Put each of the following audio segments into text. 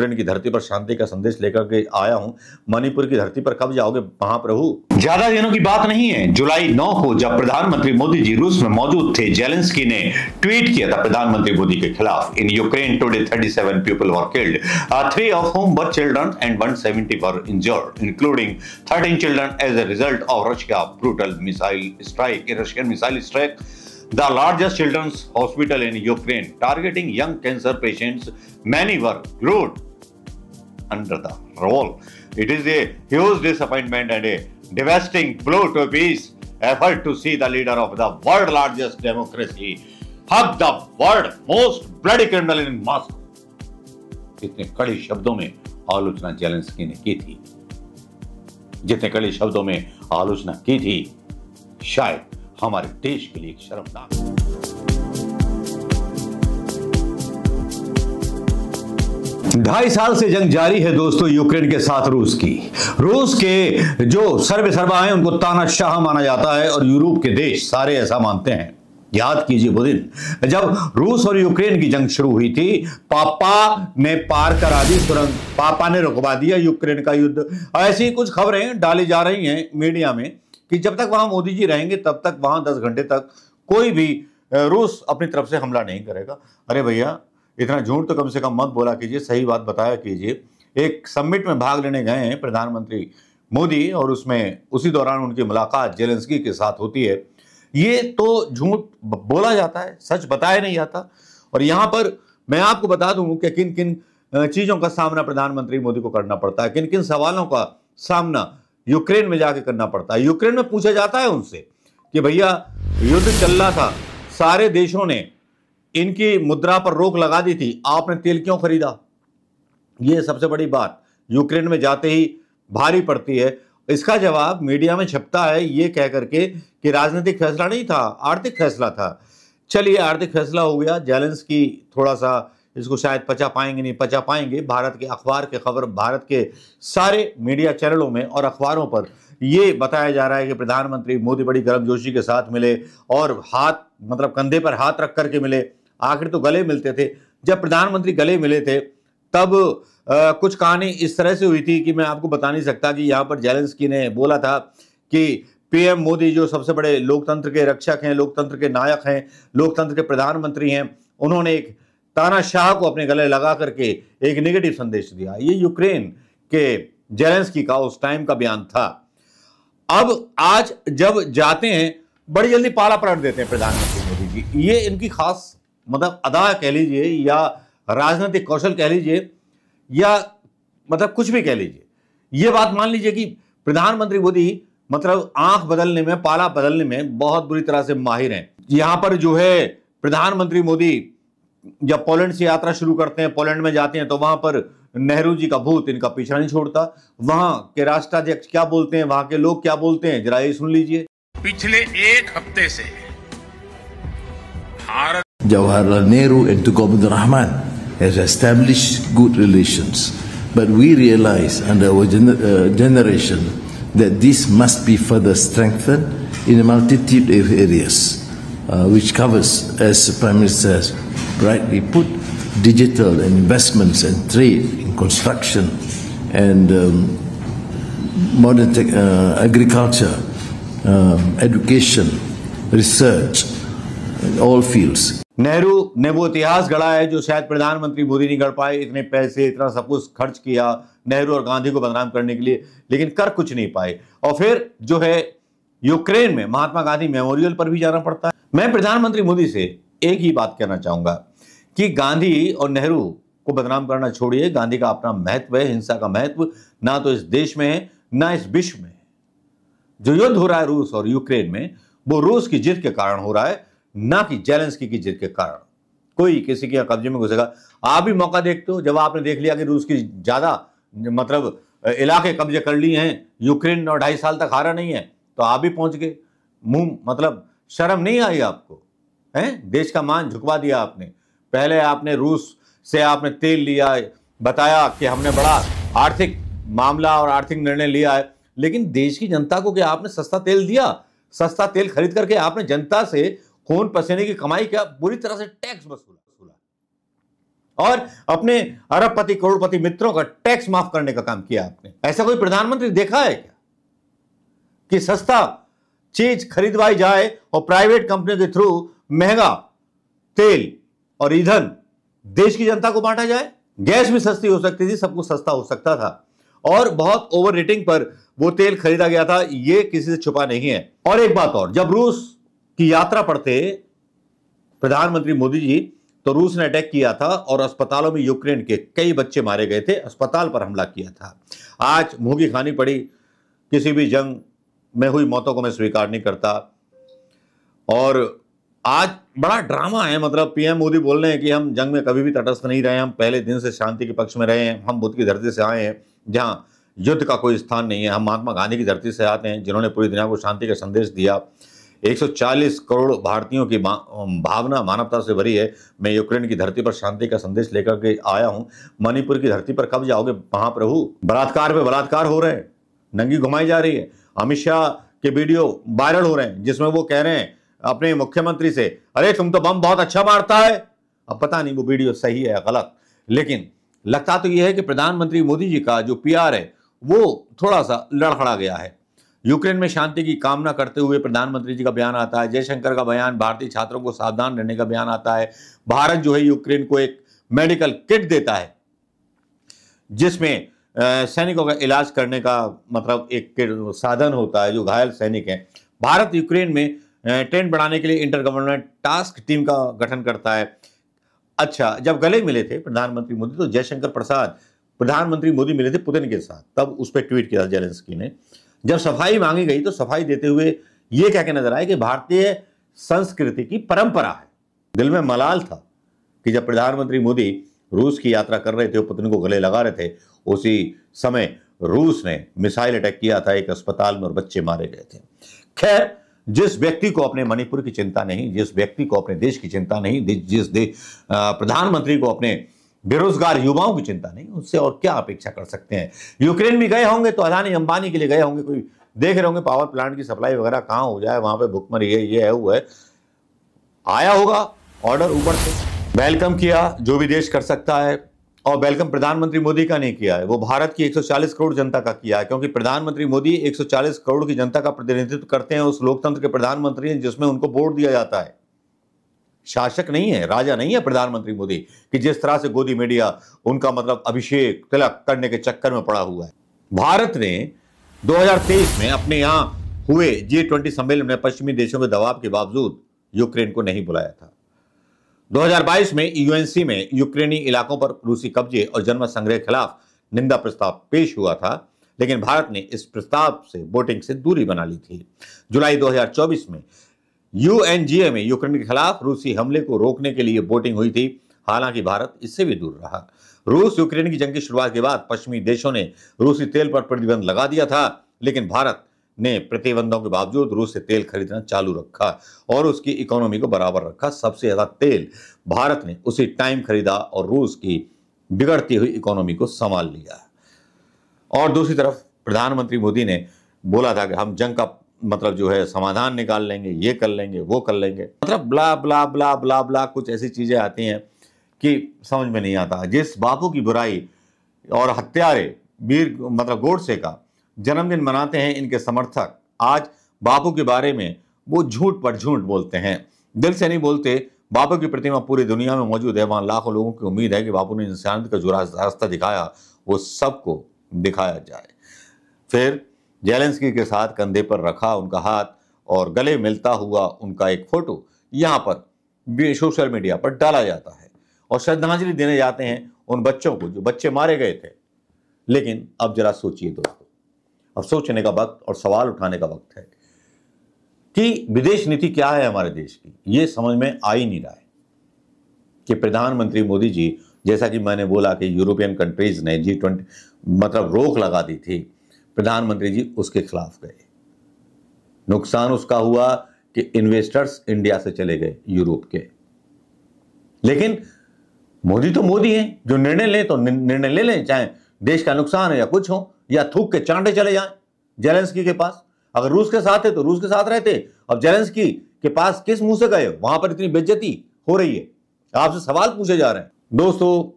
Ukraine की धरती पर शांति का संदेश लेकर के आया हूं। मणिपुर की धरती पर कब जाओगे महाप्रभु? ज्यादा दिनों की बात नहीं है। जुलाई 9 को जब प्रधानमंत्री मोदी जी रूस में मौजूद थे, जेलेंस्की ने ट्वीट किया था प्रधानमंत्री मोदी के खिलाफ। In Ukraine today 37 people were killed, 3 of whom were children and 170 were injured, including 13 children as a result of Russia's brutal missile strike. A Russian missile strike the largest children's hospital in Ukraine, targeting young cancer patients. Many were glued under the role. It is a huge disappointment and a devastating blow to peace effort to see the leader of the world's largest democracy hug the world most bloody criminal in Moscow. इतने कड़े शब्दों में आलोचना Zelensky ने की थी, जितने कड़े शब्दों में आलोचना की थी, शायद हमारे देश के लिए एक शर्मनाक। 2.5 साल से जंग जारी है दोस्तों यूक्रेन के साथ रूस की। रूस के जो सर्वा हैं उनको तानाशाह माना जाता है और यूरोप के देश सारे ऐसा मानते हैं। याद कीजिए वो दिन जब रूस और यूक्रेन की जंग शुरू हुई थी, पापा ने पार करा दी सुरंग, पापा ने रुकवा दिया यूक्रेन का युद्ध। ऐसी कुछ खबरें डाली जा रही हैं मीडिया में कि जब तक वहां मोदी जी रहेंगे तब तक वहां 10 घंटे तक कोई भी रूस अपनी तरफ से हमला नहीं करेगा। अरे भैया, इतना झूठ तो कम से कम मत बोला कीजिए, सही बात बताया कीजिए। एक समिट में भाग लेने गए हैं प्रधानमंत्री मोदी और उसमें उसी दौरान उनकी मुलाकात जेलेंस्की के साथ होती है। ये तो झूठ बोला जाता है, सच बताया नहीं जाता। और यहां पर मैं आपको बता दूं कि किन किन चीजों का सामना प्रधानमंत्री मोदी को करना पड़ता है, किन किन सवालों का सामना यूक्रेन में जाके करना पड़ता है। यूक्रेन में पूछा जाता है उनसे कि भैया युद्ध चल रहा था, सारे देशों ने इनकी मुद्रा पर रोक लगा दी थी, आपने तेल क्यों खरीदा? ये सबसे बड़ी बात यूक्रेन में जाते ही भारी पड़ती है। इसका जवाब मीडिया में छपता है ये कह करके कि राजनीतिक फैसला नहीं था, आर्थिक फैसला था। चलिए, आर्थिक फैसला हो गया। जेलेंस्की थोड़ा सा इसको शायद पचा पाएंगे, नहीं पचा पाएंगे। भारत के अखबार के खबर, भारत के सारे मीडिया चैनलों में और अखबारों पर ये बताया जा रहा है कि प्रधानमंत्री मोदी बड़ी गर्मजोशी के साथ मिले और हाथ मतलब कंधे पर हाथ रख करके मिले। आखिर तो गले मिलते थे। जब प्रधानमंत्री गले मिले थे तब कुछ कहानी इस तरह से हुई थी कि मैं आपको बता नहीं सकता कि यहाँ पर जेलेंस्की ने बोला था कि पीएम मोदी जो सबसे बड़े लोकतंत्र के रक्षक हैं, लोकतंत्र के नायक हैं, लोकतंत्र के प्रधानमंत्री हैं, उन्होंने एक तानाशाह को अपने गले लगा करके एक नेगेटिव संदेश दिया। ये यूक्रेन के जेलेंस्की का उस टाइम का बयान था। अब आज जब जाते हैं बड़ी जल्दी पाला पलट देते हैं प्रधानमंत्री मोदी जी। ये इनकी खास मतलब अदा कह लीजिए या राजनीतिक कौशल कह लीजिए या मतलब कुछ भी कह लीजिए। ये बात मान लीजिए कि प्रधानमंत्री मोदी मतलब आंख बदलने में, पाला बदलने में बहुत बुरी तरह से माहिर हैं। यहां पर जो है प्रधानमंत्री मोदी जब पोलैंड से यात्रा शुरू करते हैं, पोलैंड में जाते हैं तो वहां पर नेहरू जी का भूत इनका पीछा नहीं छोड़ता। वहां के राष्ट्राध्यक्ष क्या बोलते हैं, वहां के लोग क्या बोलते हैं, जरा ये सुन लीजिए। पिछले एक हफ्ते से Bharat Jawaharlal Nehru and Tun Abdul Rahman has established good relations, but we realize under our generation that this must be further strengthened in a multitude of areas, which covers, as the Prime Minister has rightly put, digital and investments and trade in construction and modern agriculture, education, research, all fields. Nehru ने वो इतिहास गढ़ा है जो शायद प्रधानमंत्री मोदी नहीं गढ़ पाए। इतने पैसे, इतना सब कुछ खर्च किया नेहरू और गांधी को बदनाम करने के लिए, लेकिन कर कुछ नहीं पाए। और फिर जो है यूक्रेन में महात्मा गांधी मेमोरियल पर भी जाना पड़ता है। मैं प्रधानमंत्री मोदी से एक ही बात कहना चाहूंगा कि गांधी और नेहरू को बदनाम करना छोड़िए। गांधी का अपना महत्व है, हिंसा का महत्व ना तो इस देश में है ना इस विश्व में। जो युद्ध हो रहा है रूस और यूक्रेन में, वो रूस की जिद के कारण हो रहा है, ना कि जेलेंस्की की जिद के कारण। कोई किसी के कब्जे में घुसेगा। आप भी मौका देखते हो, जब आपने देख लिया कि रूस की ज्यादा मतलब इलाके कब्जे कर लिए हैं, यूक्रेन और 2.5 साल तक हारा नहीं है, तो आप भी पहुंच गए। मुंह मतलब शर्म नहीं आई आपको? हैं, देश का मान झुकवा दिया आपने। पहले आपने रूस से आपने तेल लिया, बताया कि हमने बड़ा आर्थिक मामला और आर्थिक निर्णय लिया है, लेकिन देश की जनता को क्या आपने सस्ता तेल दिया? सस्ता तेल खरीद करके आपने जनता से खून पसीने की कमाई क्या बुरी तरह से टैक्स वसूला। और अपने अरबपति करोड़पति मित्रों का टैक्स माफ करने का काम किया आपने। ऐसा कोई प्रधानमंत्री देखा है क्या कि सस्ता चीज खरीदवाई जाए और प्राइवेट कंपनियों के थ्रू महंगा तेल और ईंधन देश की जनता को बांटा जाए? गैस भी सस्ती हो सकती थी, सब कुछ सस्ता हो सकता था और बहुत ओवर रेटिंग पर वो तेल खरीदा गया था, ये किसी से छुपा नहीं है। और एक बात और, जब रूस की यात्रा पर थे प्रधानमंत्री मोदी जी तो रूस ने अटैक किया था और अस्पतालों में यूक्रेन के कई बच्चे मारे गए थे, अस्पताल पर हमला किया था। आज मुंह की खानी पड़ी, किसी भी जंग में हुई मौतों को मैं स्वीकार नहीं करता। और आज बड़ा ड्रामा है, मतलब पीएम मोदी बोल रहे हैं कि हम जंग में कभी भी तटस्थ नहीं रहे, हम पहले दिन से शांति के पक्ष में रहे हैं, हम बुद्ध की धरती से आए हैं जहां युद्ध का कोई स्थान नहीं है, हम महात्मा गांधी की धरती से आते हैं जिन्होंने पूरी दुनिया को शांति का संदेश दिया। 140 करोड़ भारतीयों की भावना मानवता से भरी है। मैं यूक्रेन की धरती पर शांति का संदेश लेकर के आया हूं। मणिपुर की धरती पर कब जाओगे महाप्रभु? बलात्कार पे बलात्कार हो रहे हैं, नंगी घुमाई जा रही है। अमित शाह के वीडियो वायरल हो रहे हैं जिसमें वो कह रहे हैं अपने मुख्यमंत्री से, अरे तुम तो बम बहुत अच्छा मारता है। अब पता नहीं वो वीडियो सही है या गलत, लेकिन लगता तो यह है कि प्रधानमंत्री मोदी जी का जो पीआर है वो थोड़ा सा लड़खड़ा गया है। यूक्रेन में शांति की कामना करते हुए प्रधानमंत्री जी का बयान आता है, जयशंकर का बयान, भारतीय छात्रों को सावधान रहने का बयान आता है। भारत जो है यूक्रेन को एक मेडिकल किट देता है जिसमें सैनिकों का इलाज करने का मतलब एक साधन होता है जो घायल सैनिक हैं। भारत यूक्रेन में टेंट बढ़ाने के लिए इंटर गवर्नमेंट टास्क टीम का गठन करता है। अच्छा, जब गले मिले थे प्रधानमंत्री मोदी तो जयशंकर प्रसाद प्रधानमंत्री मोदी मिले थे पुतिन के साथ, तब उस पर ट्वीट किया जेलेंस्की ने। जब सफाई मांगी गई तो सफाई देते हुए ये कह के नजर आए कि भारतीय संस्कृति की परंपरा है। दिल में मलाल था कि जब प्रधानमंत्री मोदी रूस की यात्रा कर रहे थे, पुतिन को गले लगा रहे थे, उसी समय रूस ने मिसाइल अटैक किया था एक अस्पताल में और बच्चे मारे गए थे। खैर, जिस व्यक्ति को अपने मणिपुर की चिंता नहीं, जिस व्यक्ति को अपने देश की चिंता नहीं, प्रधानमंत्री को अपने बेरोजगार युवाओं की चिंता नहीं, उससे और क्या अपेक्षा कर सकते हैं। यूक्रेन भी गए होंगे तो अदानी अंबानी के लिए गए होंगे, कोई देख रहे होंगे पावर प्लांट की सप्लाई वगैरह कहां हो जाए, वहां पे भुखमरी है, ये है वो है, आया होगा ऑर्डर ऊपर से। वेलकम किया जो भी देश कर सकता है, और वेलकम प्रधानमंत्री मोदी का नहीं किया है, वो भारत की 140 करोड़ जनता का किया है, क्योंकि प्रधानमंत्री मोदी 140 करोड़ की जनता का प्रतिनिधित्व करते हैं। उस लोकतंत्र के प्रधानमंत्री हैं जिसमें उनको वोट दिया जाता है। शासक नहीं है, राजा नहीं है प्रधानमंत्री मोदी कि जिस तरह से गोदी मीडिया उनका मतलब अभिषेक तिलक करने के चक्कर में पड़ा हुआ है। भारत ने 2023 में अपने यहां हुए G20 सम्मेलन में पश्चिमी देशों के दबाव के बावजूद यूक्रेन को नहीं बुलाया था। 2022 में यूएनसी में यूक्रेनी इलाकों पर रूसी कब्जे और जनमत संग्रह के खिलाफ निंदा प्रस्ताव पेश हुआ था, लेकिन भारत ने इस प्रस्ताव से वोटिंग से दूरी बना ली थी। जुलाई 2024 में यूएनजीए में यूक्रेन के खिलाफ रूसी हमले को रोकने के लिए वोटिंग हुई थी, हालांकि भारत इससे भी दूर रहा। रूस यूक्रेन की जंग की शुरुआत के बाद पश्चिमी देशों ने रूसी तेल पर प्रतिबंध लगा दिया था, लेकिन भारत ने प्रतिबंधों के बावजूद रूस से तेल खरीदना चालू रखा और उसकी इकोनॉमी को बराबर रखा। सबसे ज्यादा तेल भारत ने उसी टाइम खरीदा और रूस की बिगड़ती हुई इकोनॉमी को संभाल लिया। और दूसरी तरफ प्रधानमंत्री मोदी ने बोला था कि हम जंग का मतलब जो है समाधान निकाल लेंगे, ये कर लेंगे, वो कर लेंगे, मतलब ब्ला ब्ला ब्ला ब्ला ब्ला कुछ ऐसी चीजें आती हैं कि समझ में नहीं आता। जिस बापू की बुराई और हत्यारे वीर मतलब गोडसे का जन्मदिन मनाते हैं इनके समर्थक, आज बापू के बारे में वो झूठ पर झूठ बोलते हैं, दिल से नहीं बोलते। बापू की प्रतिमा पूरी दुनिया में मौजूद है, वहां लाखों लोगों की उम्मीद है कि बापू ने इंसानियत का जो रास्ता दिखाया वो सबको दिखाया जाए। फिर जेलेंस्की के साथ कंधे पर रखा उनका हाथ और गले मिलता हुआ उनका एक फोटो यहाँ पर सोशल मीडिया पर डाला जाता है और श्रद्धांजलि देने जाते हैं उन बच्चों को जो बच्चे मारे गए थे। लेकिन अब जरा सोचिए दोस्तों, अब सोचने का वक्त और सवाल उठाने का वक्त है कि विदेश नीति क्या है हमारे देश की। ये समझ में आ ही नहीं रहा है कि प्रधानमंत्री मोदी जी, जैसा कि मैंने बोला कि यूरोपियन कंट्रीज ने G20 मतलब रोक लगा दी थी, प्रधानमंत्री जी उसके खिलाफ गए। नुकसान उसका हुआ कि इन्वेस्टर्स इंडिया से चले गए यूरोप के। लेकिन मोदी तो मोदी हैं, जो निर्णय लें तो निर्णय ले लें, चाहे देश का नुकसान है या कुछ हो, या थूक के चांटे चले जाएं जेलेंस्की के पास। अगर रूस के साथ है तो रूस के साथ रहते। अब जेलेंस्की के पास किस मुंह से गए? वहां पर इतनी बेइज्जती हो रही है, आपसे सवाल पूछे जा रहे हैं। दोस्तों,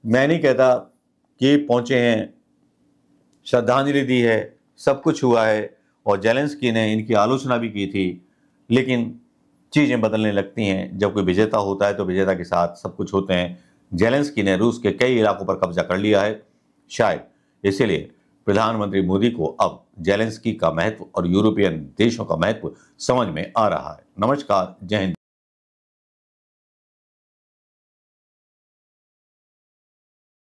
मैं नहीं कहता कि पहुंचे हैं, श्रद्धांजलि दी है, सब कुछ हुआ है और जेलेंस्की ने इनकी आलोचना भी की थी, लेकिन चीज़ें बदलने लगती हैं। जब कोई विजेता होता है तो विजेता के साथ सब कुछ होते हैं। जेलेंस्की ने रूस के कई इलाकों पर कब्जा कर लिया है। शायद इसीलिए प्रधानमंत्री मोदी को अब जेलेंस्की का महत्व और यूरोपियन देशों का महत्व समझ में आ रहा है। नमस्कार, जय हिंद।